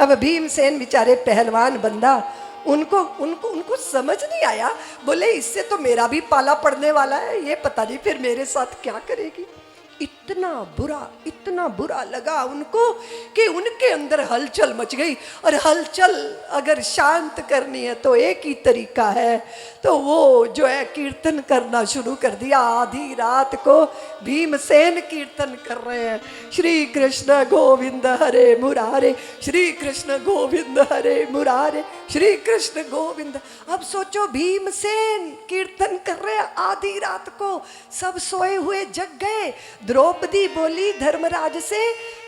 अब भीमसेन बेचारे पहलवान बंदा, उनको उनको उनको समझ नहीं आया। बोले इससे तो मेरा भी पाला पड़ने वाला है, ये पता नहीं फिर मेरे साथ क्या करेगी। इतना बुरा लगा उनको कि उनके अंदर हलचल मच गई। और हलचल अगर शांत करनी है तो एक ही तरीका है, तो वो जो है कीर्तन करना शुरू कर दिया। आधी रात को भीमसेन कीर्तन कर रहे हैं, श्री कृष्ण गोविंद हरे मुरारे, श्री कृष्ण गोविंद हरे मुरारे, श्री कृष्ण गोविंद। अब सोचो भीमसेन कीर्तन कर रहे हैं आधी रात को, सब सोए हुए जग गए। द्रौपदी बोली धर्मराज से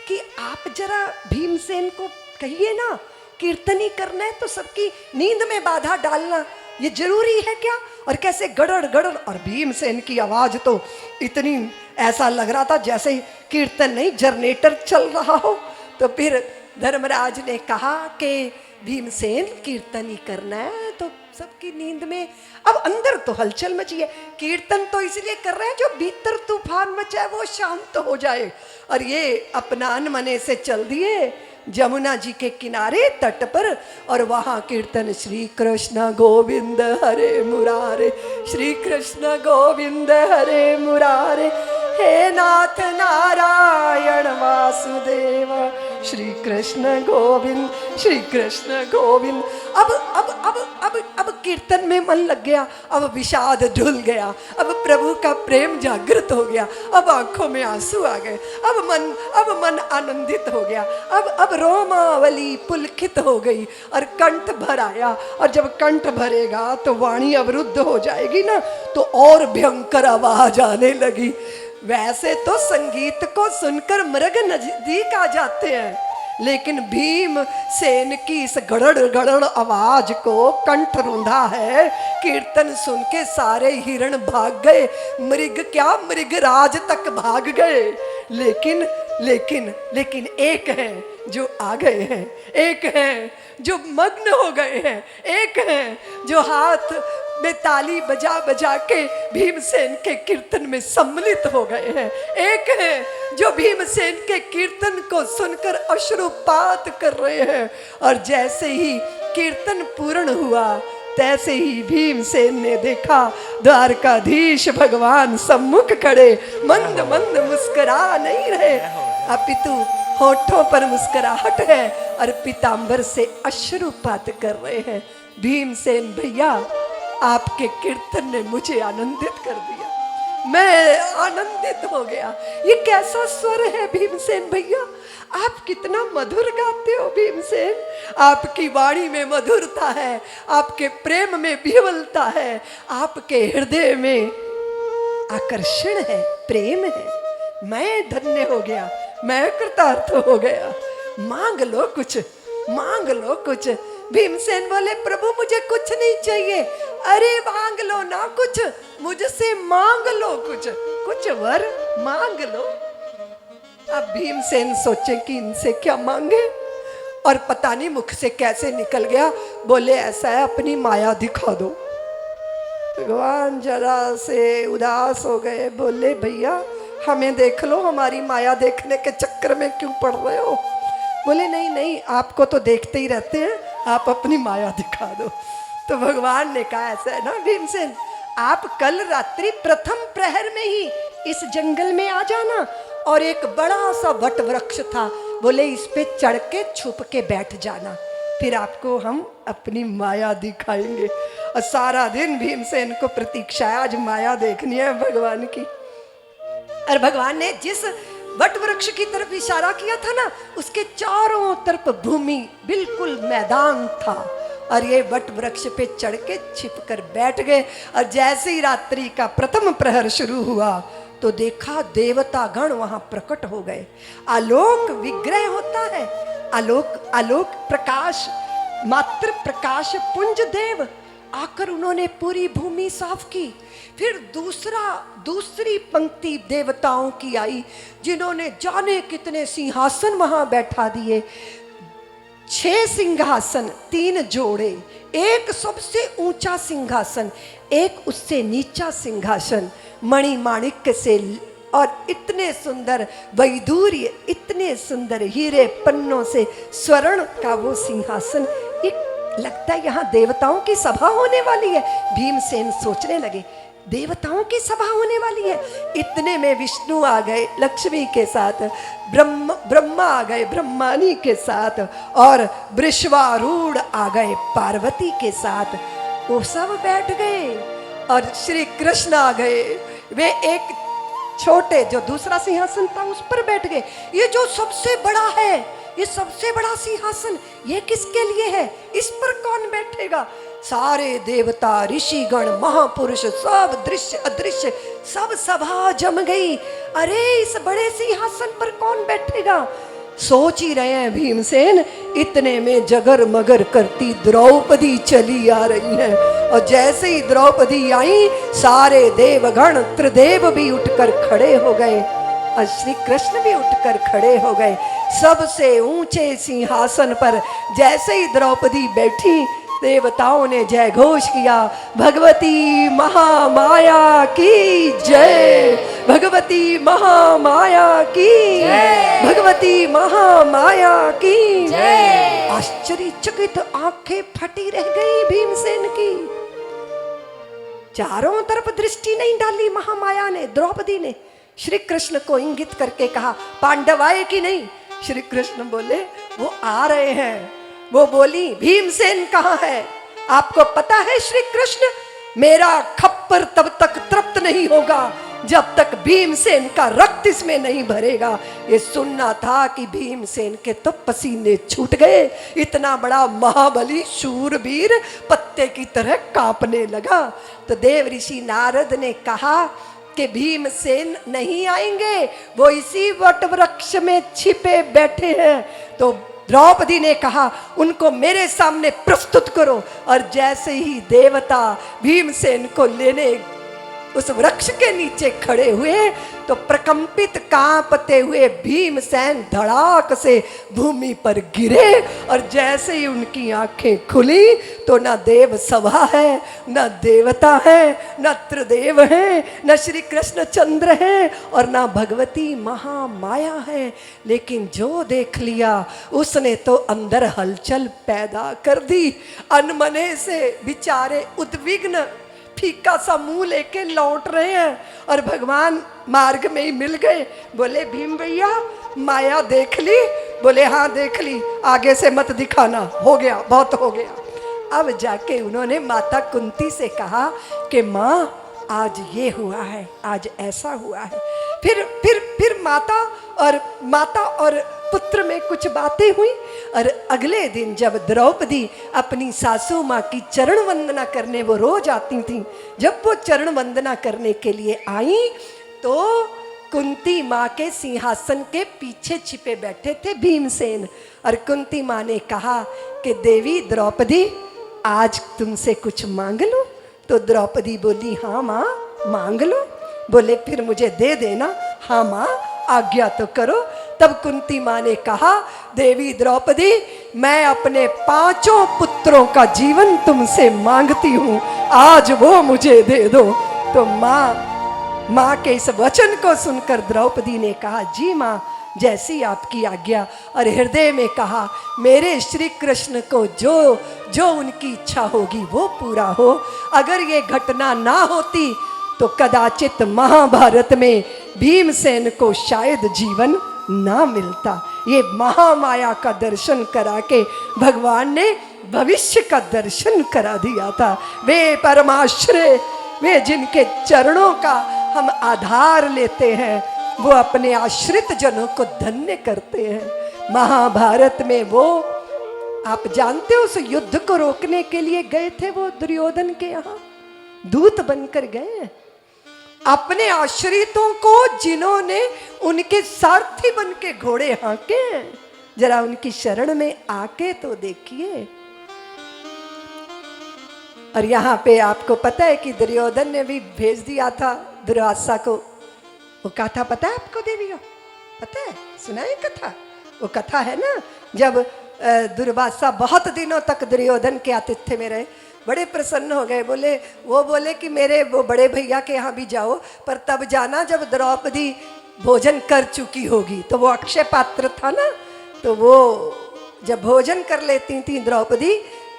कि आप जरा भीमसेन को कहिए ना, कीर्तन ही करना है तो सबकी नींद में बाधा डालना ये जरूरी है क्या। और कैसे गड़ड़ गड़ड़, और भीमसेन की आवाज तो इतनी, ऐसा लग रहा था जैसे कीर्तन नहीं जनरेटर चल रहा हो। तो फिर धर्मराज ने कहा कि भीमसेन कीर्तन ही करना है तो सबकी नींद में। अब अंदर तो हलचल मची है, कीर्तन तो इसलिए कर रहे हैं जो भीतर तूफान मचा है वो शांत हो जाए। और ये अपना अनमने से चल दिए जमुना जी के किनारे तट पर, और वहां कीर्तन श्री कृष्ण गोविंद हरे मुरारे, श्री कृष्ण गोविंद हरे मुरारे, हे नाथ नारायण वासुदेव, श्री कृष्ण गोविंद, श्री कृष्ण गोविंद। अब कीर्तन में मन लग गया, अब विषाद ढुल गया, अब प्रभु का प्रेम जागृत हो गया, अब आंखों में आंसू आ गए, अब मन आनंदित हो गया, अब रोमावली पुलकित हो गई और कंठ भर आया। और जब कंठ भरेगा तो वाणी अवरुद्ध हो जाएगी ना, तो और भयंकर आवाज आने लगी। वैसे तो संगीत को सुनकर मृग नजदीक आ जाते हैं, लेकिन भीमसेन की इस गड़ड़ गड़ड़ आवाज को कंठ रूंधा है। कीर्तन सुन के सारे हिरण भाग गए, मृग क्या मृगराज तक भाग गए। लेकिन एक है जो आ गए हैं, एक है जो मग्न हो गए हैं, एक है जो हाथ में ताली बजा बजा के भीमसेन के कीर्तन में सम्मिलित हो गए हैं, एक है जो भीमसेन के कीर्तन को सुनकर अश्रुपात कर रहे हैं। और जैसे ही कीर्तन पूर्ण हुआ तैसे ही भीमसेन ने देखा द्वारकाधीश भगवान सम्मुख खड़े, मंद मंद मुस्कुरा नहीं रहे, अपितु होठों पर मुस्कुराहट है और पीतांबर से अश्रुपात कर रहे हैं। भीमसेन भैया, आपके कीर्तन ने मुझे आनंदित कर दिया, मैं आनंदित हो गया। ये कैसा स्वर है भीमसेन भैया, आप कितना मधुर गाते हो भीमसेन, आपकी वाणी में मधुरता है, आपके प्रेम में विह्वलता है, आपके हृदय में आकर्षण है, प्रेम है। मैं धन्य हो गया, मैं कृतार्थ हो गया। मांग लो कुछ, मांग लो कुछ। भीमसेन बोले प्रभु मुझे कुछ नहीं चाहिए। अरे मांग लो ना कुछ, मुझसे मांग लो कुछ वर मांग लो। अब भीमसेन सोचे कि इनसे क्या मांगे, और पता नहीं मुख से कैसे निकल गया, बोले ऐसा है अपनी माया दिखा दो। भगवान जरा से उदास हो गए, बोले भैया हमें देख लो, हमारी माया देखने के चक्कर में क्यों पड़ रहे हो। बोले नहीं नहीं, आपको तो देखते ही रहते हैं, आप अपनी माया दिखा दो। तो भगवान ने कहा ऐसा है ना भीमसेन, आप कल रात्रि प्रथम प्रहर में ही इस जंगल में आ जाना, और एक बड़ा सा वट वृक्ष था, बोले इस पे चढ़ के छुप के बैठ जाना, फिर आपको हम अपनी माया दिखाएंगे। और सारा दिन भीमसेन को प्रतीक्षा है, आज माया देखनी है भगवान की। और भगवान ने जिस वट वृक्ष की तरफ इशारा किया था ना, उसके चारों तरफ भूमि बिल्कुल मैदान था, और ये वट वृक्ष पे चढ़ के छिप कर बैठ गए। और जैसे ही रात्रि का प्रथम प्रहर शुरू हुआ तो देखा देवता गण वहां प्रकट हो गए। आलोक विग्रह होता है, आलोक प्रकाश, मात्र प्रकाश पुंज देव आकर उन्होंने पूरी भूमि साफ की। फिर दूसरी पंक्ति देवताओं की आई, जिन्होंने जाने कितने सिंहासन वहां बैठा दिए। 6 सिंहासन, 3 जोड़े, एक सबसे ऊंचा सिंहासन, एक उससे नीचा सिंहासन, मणि माणिक्य से और इतने सुंदर वैदूर्य, इतने सुंदर हीरे पन्नों से स्वर्ण का वो सिंहासन, एक लगता है यहाँ देवताओं की सभा होने वाली है। भीमसेन सोचने लगे देवताओं की सभा होने वाली है। इतने में विष्णु आ गए लक्ष्मी के साथ, ब्रह्मा आ गए ब्रह्मानी के साथ, और वृषभारूढ़ आ गए पार्वती के साथ। वो सब बैठ गए और श्री कृष्ण आ गए। वे एक छोटे जो दूसरा सिंहासन था उस पर बैठ गए। ये जो सबसे बड़ा है, ये सबसे बड़ा सिंहासन, ये किसके लिए है? इस पर कौन बैठेगा? सारे देवता, ऋषिगण, महापुरुष, सब दृश्य अदृश्य, सब सभा जम गई। अरे इस बड़े सिंहासन पर कौन बैठेगा? सोच ही रहे हैं भीमसेन, इतने में जगर मगर करती द्रौपदी चली आ रही है। और जैसे ही द्रौपदी आई, सारे देवगण त्रिदेव भी उठकर खड़े हो गए और श्री कृष्ण भी उठकर खड़े हो गए। सबसे ऊंचे सिंहासन पर जैसे ही द्रौपदी बैठी, देवताओं ने जय घोष किया, भगवती महामाया की जय, भगवती महामाया की जय, भगवती महामाया की जय। आश्चर्यचकित आंखें फटी रह गई भीमसेन की। चारों तरफ दृष्टि नहीं डाली महामाया ने, द्रौपदी ने। श्री कृष्ण को इंगित करके कहा, पांडव आए कि नहीं? श्री कृष्ण बोले, वो आ रहे हैं। वो बोली, भीमसेन कहाँ है? आपको पता है श्री कृष्ण, मेरा खप्पर तब तक तृप्त नहीं होगा जब तक भीमसेन का रक्त इसमें नहीं भरेगा। ये सुनना था कि भीमसेन के तो पसीने छूट गए। इतना बड़ा महाबली शूरवीर पत्ते की तरह कांपने लगा। तो देव ऋषि नारद ने कहा कि भीमसेन नहीं आएंगे, वो इसी वट वृक्ष में छिपे बैठे हैं। तो द्रौपदी ने कहा, उनको मेरे सामने प्रस्तुत करो। और जैसे ही देवता भीमसेन को लेने उस वृक्ष के नीचे खड़े हुए, तो प्रकंपित कांपते हुए भीमसेन धड़ाक से भूमि पर गिरे। और जैसे ही उनकी आंखें खुली, तो न देव सभा है, न देवता है, न त्रिदेव है, न श्री कृष्ण चंद्र है, और न भगवती महामाया है। लेकिन जो देख लिया उसने तो अंदर हलचल पैदा कर दी। अनमने से बेचारे उद्विग्न फीका सा मुंह लेके लौट रहे हैं, और भगवान मार्ग में ही मिल गए। बोले, भीम भैया माया देख ली? बोले, हाँ देख ली, आगे से मत दिखाना, हो गया, बहुत हो गया। अब जाके उन्होंने माता कुंती से कहा कि माँ, आज ये हुआ है, आज ऐसा हुआ है। फिर माता और पुत्र में कुछ बातें हुई। और अगले दिन जब द्रौपदी अपनी सासू माँ की चरण वंदना करने वो रोज आती थी, जब वो चरण वंदना करने के लिए आई, तो कुंती माँ के सिंहासन के पीछे छिपे बैठे थे भीमसेन। और कुंती माँ ने कहा कि देवी द्रौपदी, आज तुमसे कुछ मांग लो? तो द्रौपदी बोली, हाँ माँ मांग लो। बोले, फिर मुझे दे देना। हाँ माँ, आज्ञा तो करो। तब कुंती माँ ने कहा, देवी द्रौपदी, मैं अपने 5 पुत्रों का जीवन तुमसे मांगती हूँ, आज वो मुझे दे दो। तो माँ के इस वचन को सुनकर द्रौपदी ने कहा, जी माँ, जैसी आपकी आज्ञा। और हृदय में कहा, मेरे श्री कृष्ण को जो उनकी इच्छा होगी वो पूरा हो। अगर ये घटना ना होती तो कदाचित महाभारत में भीमसेन को शायद जीवन ना मिलता। ये महामाया का दर्शन करा के भगवान ने भविष्य का दर्शन करा दिया था। वे परमाश्रय, वे जिनके चरणों का हम आधार लेते हैं, वो अपने आश्रित जनों को धन्य करते हैं। महाभारत में वो, आप जानते हो, उस युद्ध को रोकने के लिए गए थे वो दुर्योधन के यहाँ, दूत बनकर गए। अपने आश्रितों को जिन्होंने उनके सारथी बन के घोड़े हाँके, जरा उनकी शरण में आके तो देखिए। और यहाँ पे आपको पता है कि दुर्योधन ने भी भेज दिया था दुर्वासा को। वो कथा पता है आपको देवी को? पता है, सुना है कथा? वो कथा है ना, जब दुर्वासा बहुत दिनों तक दुर्योधन के आतिथ्य में रहे, बड़े प्रसन्न हो गए। बोले कि मेरे वो बड़े भैया के यहाँ भी जाओ, पर तब जाना जब द्रौपदी भोजन कर चुकी होगी। तो वो अक्षय पात्र था ना, तो वो जब भोजन कर लेती थी द्रौपदी,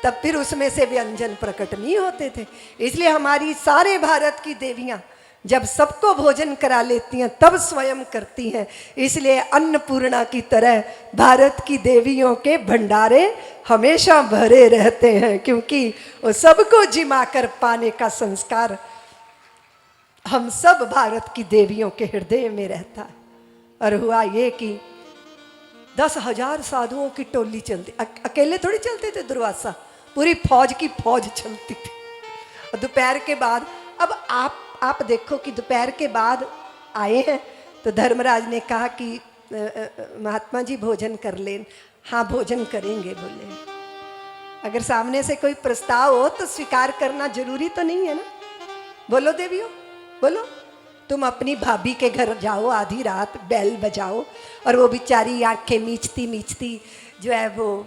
तब फिर उसमें से व्यंजन प्रकट नहीं होते थे। इसलिए हमारी सारे भारत की देवियाँ जब सबको भोजन करा लेती हैं तब स्वयं करती हैं। इसलिए अन्नपूर्णा की तरह भारत की देवियों के भंडारे हमेशा भरे रहते हैं, क्योंकि वो सबको जिमा कर पाने का संस्कार हम सब भारत की देवियों के हृदय में रहता है। और हुआ ये कि 10,000 साधुओं की टोली चलती, अकेले थोड़ी चलते थे दुर्वासा, पूरी फौज की फौज चलती थी। और दोपहर के बाद, अब आप देखो कि दोपहर के बाद आए हैं, तो धर्मराज ने कहा कि महात्मा जी भोजन कर लें। हाँ भोजन करेंगे बोले। अगर सामने से कोई प्रस्ताव हो तो स्वीकार करना जरूरी तो नहीं है ना। बोलो देवियों, बोलो। तुम अपनी भाभी के घर जाओ, आधी रात बेल बजाओ, और वो बेचारी आंखें मीचती मीचती जो है वो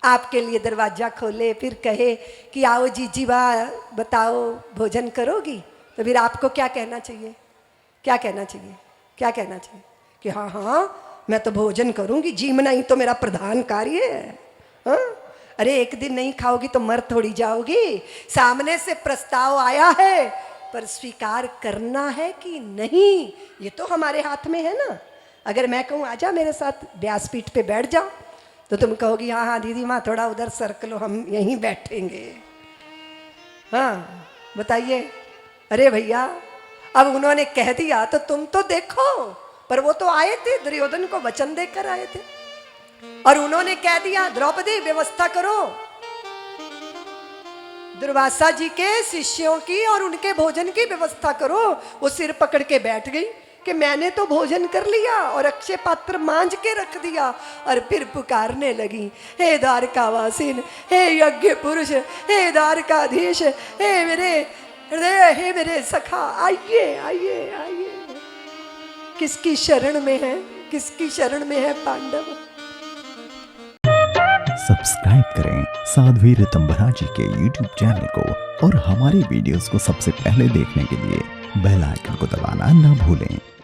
आपके लिए दरवाजा खोले, फिर कहे कि आओ जीजी वाह बताओ भोजन करोगी, तो फिर आपको क्या कहना चाहिए? क्या कहना चाहिए? क्या कहना चाहिए? कि हाँ हाँ मैं तो भोजन करूंगी, जीमना ही तो मेरा प्रधान कार्य है। हाँ? अरे एक दिन नहीं खाओगी तो मर थोड़ी जाओगी। सामने से प्रस्ताव आया है, पर स्वीकार करना है कि नहीं, ये तो हमारे हाथ में है ना। अगर मैं कहूँ आजा मेरे साथ व्यासपीठ पे बैठ जाओ, तो तुम कहोगी हाँ हाँ दीदी माँ थोड़ा उधर सर्कल लो, हम यहीं बैठेंगे। हाँ बताइए। अरे भैया अब उन्होंने कह दिया तो तुम तो देखो। पर वो तो आए थे, दुर्योधन को वचन देकर आए थे, और उन्होंने कह दिया द्रौपदी व्यवस्था करो दुर्वासा जी के शिष्यों की और उनके भोजन की व्यवस्था करो। वो सिर पकड़ के बैठ गई कि मैंने तो भोजन कर लिया और अक्षय पात्र मांझ के रख दिया। और फिर पुकारने लगी, हे द्वारकावासीन, हे यज्ञ पुरुष, हे द्वारकाधीश, हे मेरे हृदय, हे मेरे सखा, आइए आइए आइए। किसकी शरण में है, किसकी शरण में है पांडव? सब्सक्राइब करें साध्वी ऋतंभरा जी के YouTube चैनल को, और हमारे वीडियोस को सबसे पहले देखने के लिए बेल आइकन को दबाना न भूलें।